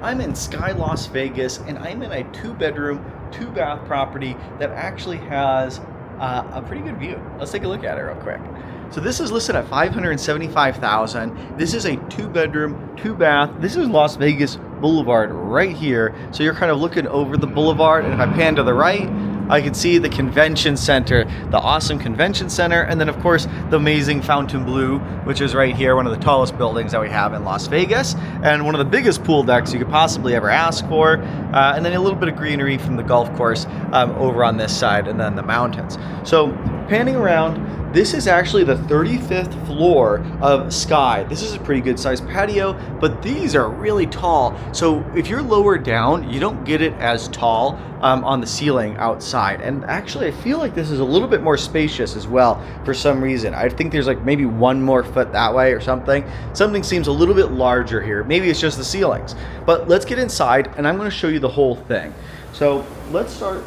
I'm in Sky Las Vegas, and I'm in a 2-bedroom, 2-bath property that actually has a pretty good view. Let's take a look at it real quick. So this is listed at $575,000. This is a 2-bedroom, 2-bath. This is Las Vegas Boulevard right here. So you're kind of looking over the boulevard, and if I pan to the right, I can see the convention center, the awesome convention center, and then of course the amazing Fontainebleau, which is right here, one of the tallest buildings that we have in Las Vegas, and one of the biggest pool decks you could possibly ever ask for, and then a little bit of greenery from the golf course over on this side, and then the mountains. So panning around, this is actually the 35th floor of Sky. This is a pretty good sized patio, but these are really tall. So if you're lower down, you don't get it as tall on the ceiling outside. And actually, I feel like this is a little bit more spacious as well for some reason. I think there's like maybe one more foot that way or something. Something seems a little bit larger here. Maybe it's just the ceilings. But let's get inside and I'm gonna show you the whole thing. So let's start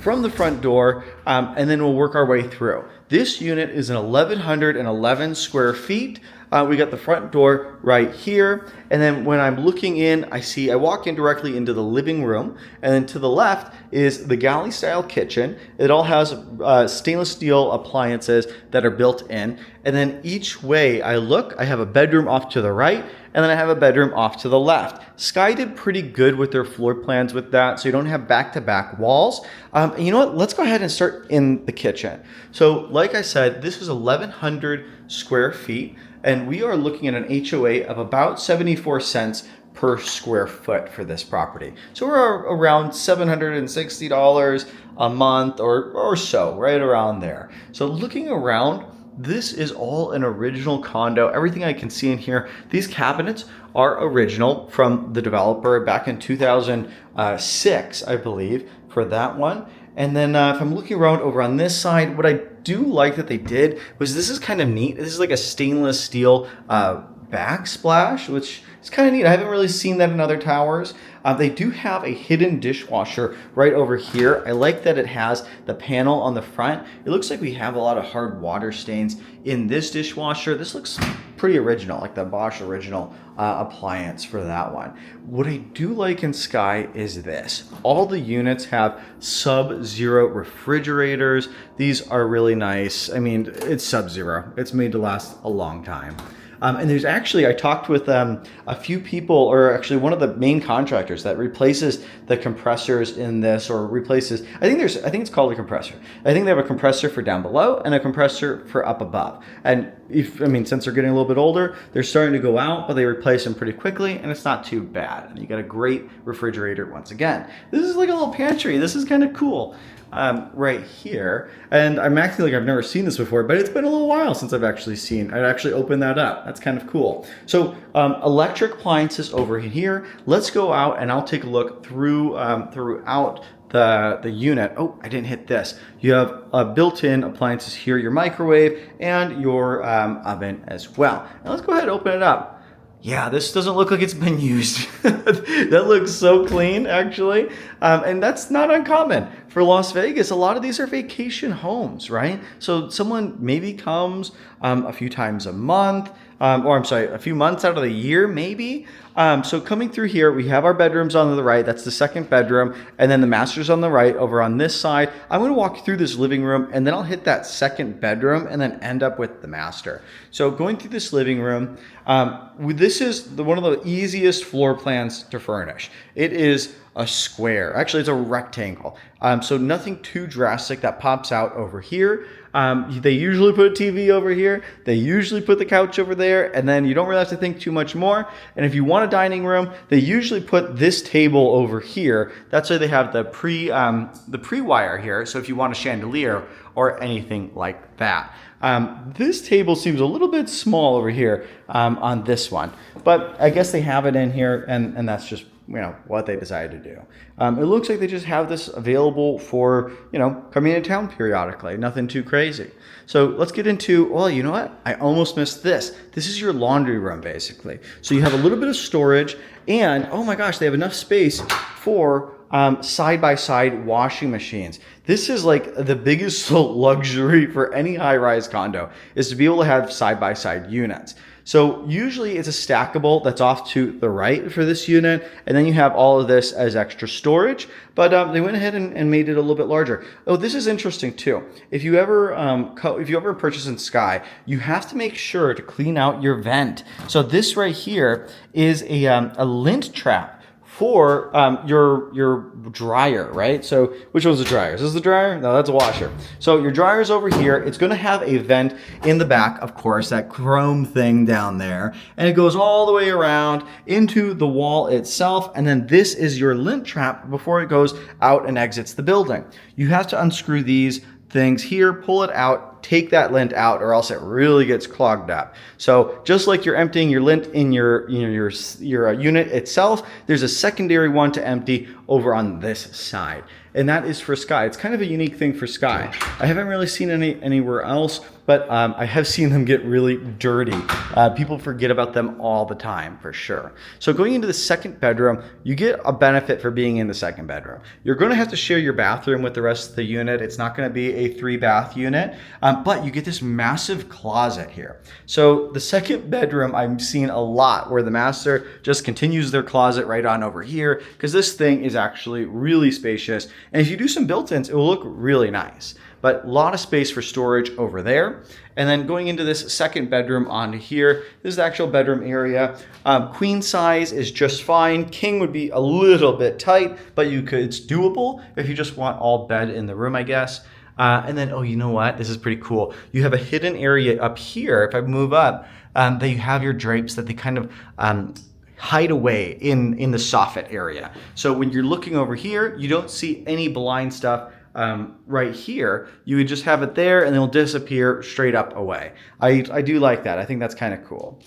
from the front door, and then we'll work our way through. This unit is an 1,111 square feet. We got the front door right here, and then when I'm looking in, I walk in directly into the living room, and then to the left is the galley style kitchen. It all has stainless steel appliances that are built in, and then each way I look, I have a bedroom off to the right, and then I have a bedroom off to the left. Sky did pretty good with their floor plans with that, so you don't have back-to-back walls. And you know what? Let's go ahead and start in the kitchen. So like I said, this is 1,100 square feet, and we are looking at an HOA of about 74 cents per square foot for this property. So we're around $760 a month or so, right around there. So looking around, this is all an original condo. Everything I can see in here, these cabinets are original from the developer back in 2006, I believe, for that one. And then if I'm looking around over on this side, what I do like that they did was this is kind of neat. This is like a stainless steel backsplash, which is kind of neat. I haven't really seen that in other towers. They do have a hidden dishwasher right over here. I like that it has the panel on the front. It looks like we have a lot of hard water stains in this dishwasher. This looks pretty original, like the Bosch original appliance for that one. What I do like in Sky is this. All the units have sub-zero refrigerators. These are really nice. I mean, it's sub-zero. It's made to last a long time. And there's actually, I talked with a few people, or actually one of the main contractors that replaces the compressors in this, or replaces, I think it's called a compressor. I think they have a compressor for down below and a compressor for up above. And since they're getting a little bit older, they're starting to go out, but they replace them pretty quickly and it's not too bad. And you got a great refrigerator once again. This is like a little pantry. This is kind of cool. Right here, and I'm acting like I've never seen this before, but it's been a little while since I'd actually opened that up. That's kind of cool. So electric appliances over here. Let's go out and I'll take a look throughout the unit. Oh, I didn't hit this. You have built-in appliances here, your microwave and your oven as well. Now let's go ahead and open it up. Yeah, this doesn't look like it's been used. That looks so clean, actually. And that's not uncommon. For Las Vegas, a lot of these are vacation homes, right? So someone maybe comes a few times a month, a few months out of the year, maybe. So coming through here, we have our bedrooms on the right. That's the second bedroom. And then the master's on the right over on this side. I'm going to walk through this living room and then I'll hit that second bedroom and then end up with the master. So going through this living room, this is one of the easiest floor plans to furnish. It is a square. Actually, it's a rectangle. So nothing too drastic that pops out over here. They usually put a TV over here. They usually put the couch over there, and then you don't really have to think too much more. And if you want a dining room, they usually put this table over here. That's why they have the pre-wire here. So if you want a chandelier or anything like that. This table seems a little bit small over here on this one, but I guess they have it in here, and that's just what they decided to do. It looks like they just have this available for, coming into town periodically. Nothing too crazy. So let's get into, well, you know what? I almost missed this. This is your laundry room, basically. So you have a little bit of storage, and oh my gosh, they have enough space for side-by-side washing machines. This is like the biggest luxury for any high-rise condo, is to be able to have side-by-side units. So usually it's a stackable that's off to the right for this unit, and then you have all of this as extra storage, but they went ahead and made it a little bit larger. Oh, this is interesting too. If you ever purchase in Sky, you have to make sure to clean out your vent. So this right here is a lint trap for your dryer, right? So which one's the dryer? Is this the dryer? No, that's a washer. So your dryer's over here. It's gonna have a vent in the back, of course, that chrome thing down there. And it goes all the way around into the wall itself. And then this is your lint trap before it goes out and exits the building. You have to unscrew these things here, pull it out, take that lint out, or else it really gets clogged up. So just like you're emptying your lint in your unit itself, there's a secondary one to empty over on this side. And that is for Sky. It's kind of a unique thing for Sky. I haven't really seen anywhere else, but I have seen them get really dirty. People forget about them all the time, for sure. So going into the second bedroom, you get a benefit for being in the second bedroom. You're going to have to share your bathroom with the rest of the unit. It's not going to be a 3-bath unit, but you get this massive closet here. So the second bedroom, I'm seeing a lot where the master just continues their closet right on over here, because this thing is actually really spacious. And if you do some built-ins, it will look really nice. But a lot of space for storage over there. And then going into this second bedroom onto here, this is the actual bedroom area. Queen size is just fine. King would be a little bit tight, but it's doable if you just want all bed in the room, I guess. And then, oh, you know what? This is pretty cool. You have a hidden area up here. If I move up, that you have your drapes that they kind of hide away in the soffit area. So when you're looking over here, you don't see any blind stuff right here. You would just have it there and it'll disappear straight up away. I do like that. I think that's kind of cool.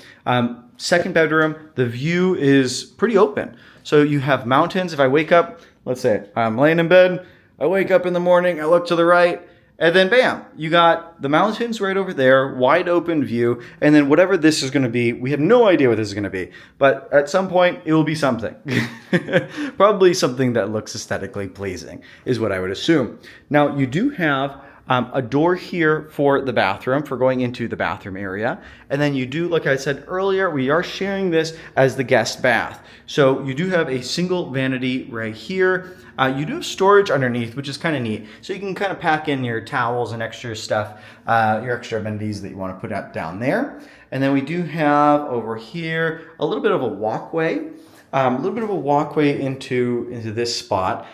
Second bedroom, the view is pretty open. So you have mountains. If I wake up, let's say I'm laying in bed, I wake up in the morning, I look to the right, and then bam, you got the mountains right over there, wide open view, and then whatever this is going to be, we have no idea what this is going to be, but at some point it will be something. Probably something that looks aesthetically pleasing is what I would assume. Now you do have a door here for the bathroom, for going into the bathroom area. And then you do, like I said earlier, we are sharing this as the guest bath. So you do have a single vanity right here. You do have storage underneath, which is kind of neat. So you can kind of pack in your towels and extra stuff, your extra amenities that you want to put up down there. And then we do have over here a little bit of a walkway. Into this spot.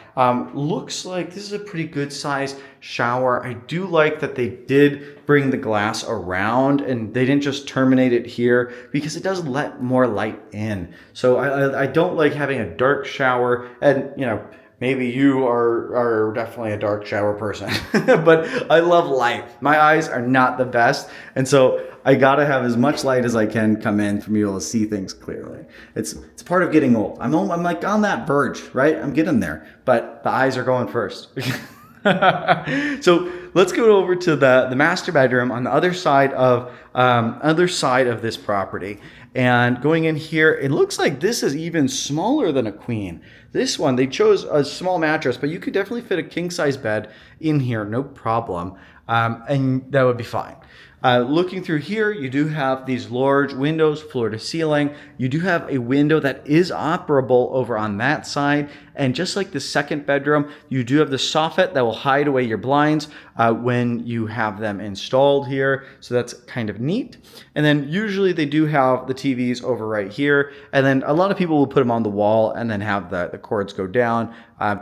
Looks like this is a pretty good size shower. I do like that they did bring the glass around and they didn't just terminate it here, because it does let more light in. So I don't like having a dark shower, and you know, maybe you are definitely a dark shower person, but I love light. My eyes are not the best, and so I gotta have as much light as I can come in for me to see things clearly. It's part of getting old. I'm like on that verge, right? I'm getting there, but the eyes are going first. So let's go over to the master bedroom on the other side of this property. And going in here, it looks like this is even smaller than a queen. This one, they chose a small mattress, but you could definitely fit a king size bed in here, no problem. And that would be fine. Looking through here, you do have these large windows, floor to ceiling. You do have a window that is operable over on that side. And just like the second bedroom, you do have the soffit that will hide away your blinds when you have them installed here. So that's kind of neat. And then usually they do have the TVs over right here. And then a lot of people will put them on the wall and then have the cords go down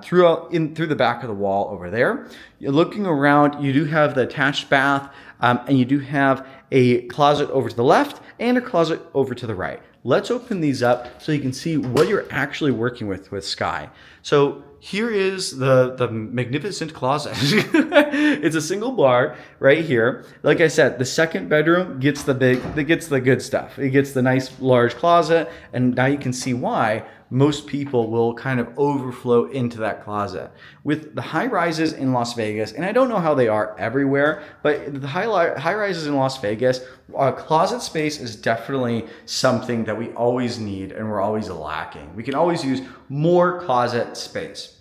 through the back of the wall over there. You're looking around, you do have the attached bath. And you do have a closet over to the left and a closet over to the right. Let's open these up so you can see what you're actually working with Sky. So here is the magnificent closet. It's a single bar right here. Like I said, the second bedroom gets the good stuff. It gets the nice large closet, and now you can see why most people will kind of overflow into that closet. With the high rises in Las Vegas, and I don't know how they are everywhere, but the high rises in Las Vegas, closet space is definitely something that we always need and we're always lacking. We can always use more closet space.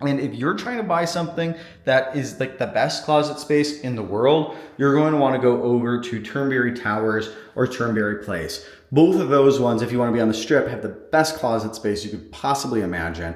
And if you're trying to buy something that is like the best closet space in the world, you're going to want to go over to Turnberry Towers or Turnberry Place. Both of those ones, if you want to be on the strip, have the best closet space you could possibly imagine.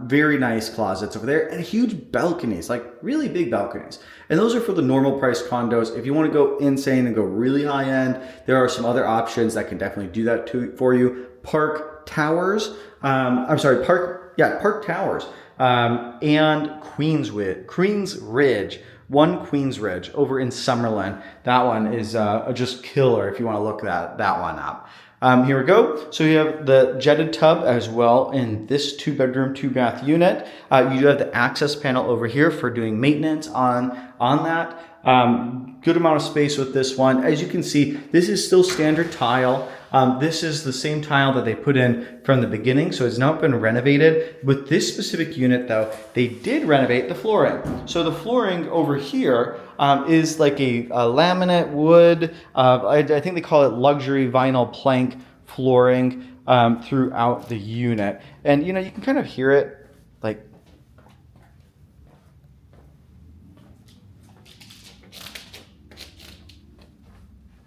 Very nice closets over there and huge balconies, like really big balconies. And those are for the normal price condos. If you want to go insane and go really high end, there are some other options that can definitely do that for you. Park Towers, Park Towers. And Queens Ridge, One Queens Ridge over in Summerlin. That one is just killer if you want to look that one up. Here we go. So you have the jetted tub as well in this 2-bedroom, 2-bath unit. You do have the access panel over here for doing maintenance on that. Good amount of space with this one. As you can see, this is still standard tile. This is the same tile that they put in from the beginning, so it's not been renovated. With this specific unit though, they did renovate the flooring. So the flooring over here is like a laminate wood, I think they call it luxury vinyl plank flooring throughout the unit. And you know, you can kind of hear it like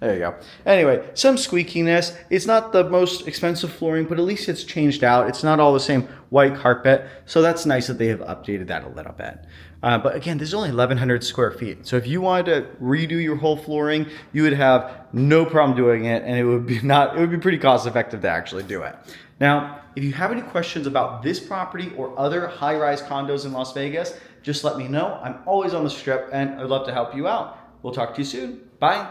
there you go. Anyway, some squeakiness. It's not the most expensive flooring, but at least it's changed out. It's not all the same white carpet. So that's nice that they have updated that a little bit. But again, this is only 1,100 square feet. So if you wanted to redo your whole flooring, you would have no problem doing it. And it would be pretty cost effective to actually do it. Now, if you have any questions about this property or other high-rise condos in Las Vegas, just let me know. I'm always on the strip and I'd love to help you out. We'll talk to you soon. Bye.